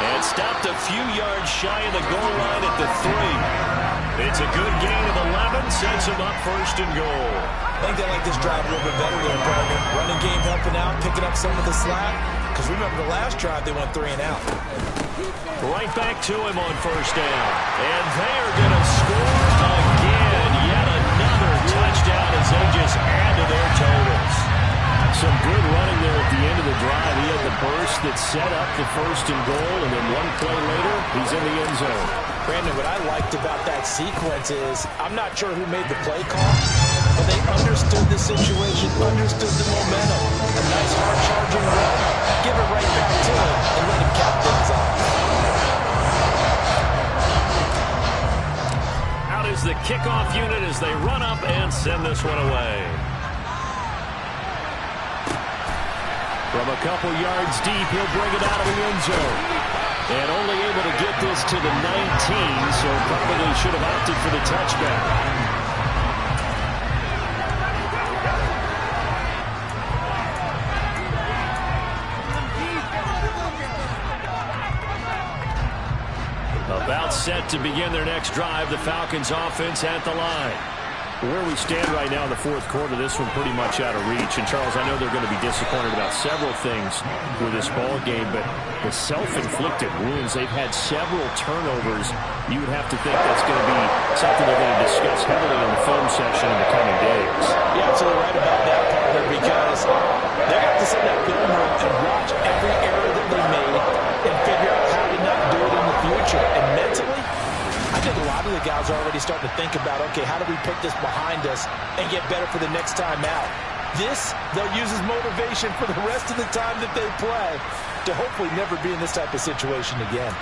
And stopped a few yards shy of the goal line at the 3. It's a good gain of 11. Sets him up 1st and goal. I think they like this drive a little bit better there, partner. Running game helping out, picking up some of the slack. Because remember the last drive, they went 3 and out. Right back to him on 1st down. And they're going to score again. Yet another touchdown as they just add to their totals. Some good running there at the end of the drive. He had the burst that set up the 1st and goal, and then one play later, he's in the end zone. Brandon, what I liked about that sequence is, I'm not sure who made the play call, but they understood the situation, understood the momentum. A nice hard-charging run, give it right back to him, and let him cap things off. the kickoff unit as they run up and send this one away. From a couple yards deep, he'll bring it out of the end zone. And only able to get this to the 19, so probably should have opted for the touchback. About set to begin their next drive, the Falcons offense at the line. Where we stand right now in the fourth quarter, this one pretty much out of reach. And, Charles, I know they're going to be disappointed about several things with this ball game, but the self-inflicted wounds, they've had several turnovers. You would have to think that's going to be something they're going to discuss heavily in the film session in the coming days. Yeah, absolutely right about that, partner, because they have to sit in that film room and watch every error that they made and figure out how to not do it in the future. And mentally, I think a lot of the guys are already starting to think about, okay, how do we put this behind us and get better for the next time out? This, they'll use as motivation for the rest of the time that they play to hopefully never be in this type of situation again.